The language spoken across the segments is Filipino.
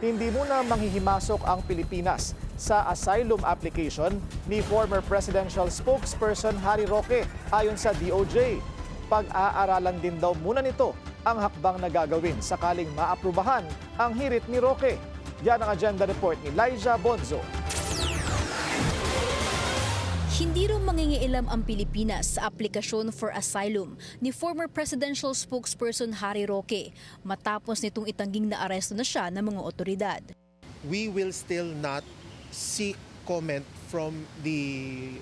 hindi muna manghihimasok ang Pilipinas sa asylum application ni former presidential spokesperson Harry Roque ayon sa DOJ. Pag-aaralan din daw muna nito ang hakbang na gagawin sakaling maaprubahan ang hirit ni Roque. Yan ang agenda report ni Liza Bonzo. Hindi rin mangingialam ang Pilipinas sa aplikasyon for asylum ni former presidential spokesperson Harry Roque matapos nitong itangging na aresto na siya ng mga otoridad. We will still not seek comment from the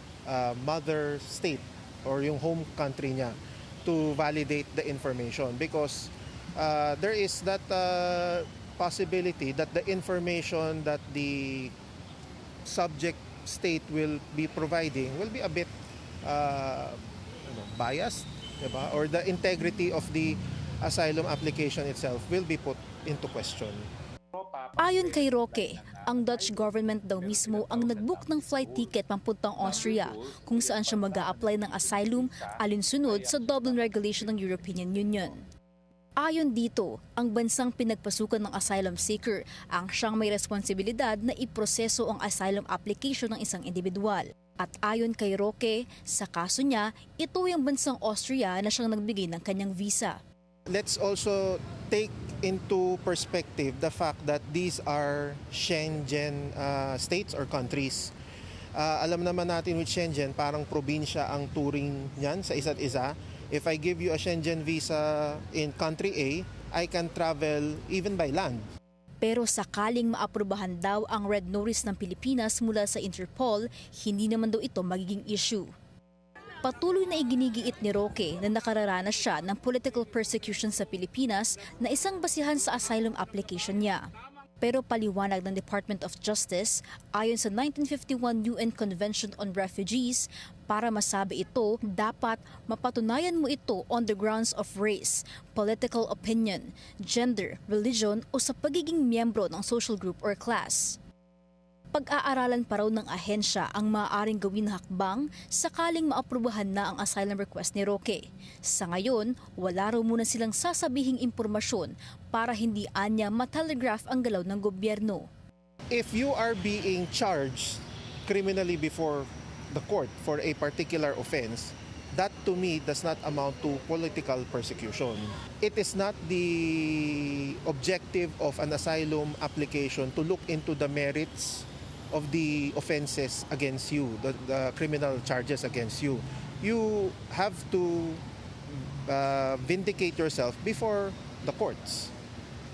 mother state or yung home country niya to validate the information because there is that possibility that the information that the subject state will be providing will be a bit biased, diba? Or the integrity of the asylum application itself will be put into question. Ayon kay Roque, ang Dutch government daw mismo ang nagbook ng flight ticket papuntang Austria kung saan siya mag-a-apply ng asylum alinsunod sa Dublin Regulation ng European Union. Ayon dito, ang bansang pinagpasukan ng asylum seeker ang siyang may responsibilidad na iproseso ang asylum application ng isang individual. At ayon kay Roque, sa kaso niya, ito yung bansang Austria na siyang nagbigay ng kanyang visa. Let's also take into perspective the fact that these are Schengen states or countries. Alam naman natin with Schengen, parang probinsya ang turing niyan sa isa't isa. If I give you a Schengen visa in country A, I can travel even by land. Pero sakaling maaprubahan daw ang Red Notice ng Pilipinas mula sa Interpol, hindi naman daw ito magiging issue. Patuloy na iginigiit ni Roque na nakararanas siya ng political persecution sa Pilipinas na isang basihan sa asylum application niya. Pero paliwanag ng Department of Justice, ayon sa 1951 UN Convention on Refugees, para masabi ito, dapat mapatunayan mo ito on the grounds of race, political opinion, gender, religion o sa pagiging miyembro ng social group or class. Pag-aaralan pa raw ng ahensya ang maaaring gawin na hakbang sakaling maaprubahan na ang asylum request ni Roque. Sa ngayon, wala raw muna silang sasabihing impormasyon para hindi anya matelegraph ang galaw ng gobyerno. If you are being charged criminally before the court for a particular offense, that to me does not amount to political persecution. It is not the objective of an asylum application to look into the merits of the offenses against you, the criminal charges against you. You have to vindicate yourself before the courts.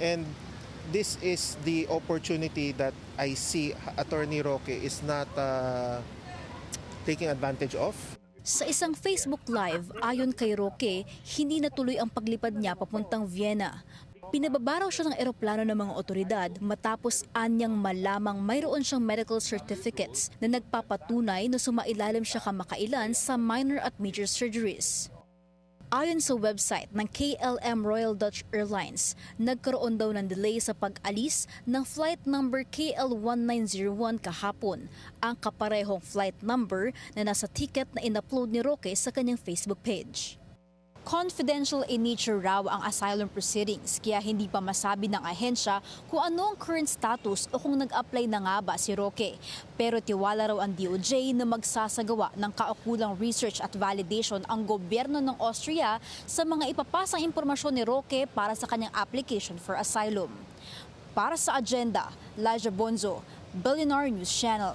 And this is the opportunity that I see Attorney Roque is not taking advantage of. Sa isang Facebook Live, ayon kay Roque, hindi natuloy ang paglipad niya papuntang Vienna. Pinababa raw siya ng eroplano ng mga otoridad matapos anyang malamang mayroon siyang medical certificates na nagpapatunay na sumailalim siya kamakailan sa minor at major surgeries. Ayon sa website ng KLM Royal Dutch Airlines, nagkaroon daw ng delay sa pag-alis ng flight number KL1901 kahapon, ang kaparehong flight number na nasa ticket na in-upload ni Roque sa kanyang Facebook page. Confidential in nature raw ang asylum proceedings kaya hindi pa masabi ng ahensya kung ano ang current status o kung nag-apply na nga ba si Roque. Pero tiwala raw ang DOJ na magsasagawa ng kaukulang research at validation ang gobyerno ng Austria sa mga ipapasang impormasyon ni Roque para sa kanyang application for asylum. Para sa agenda, Liza Bonzo, Billionaire News Channel.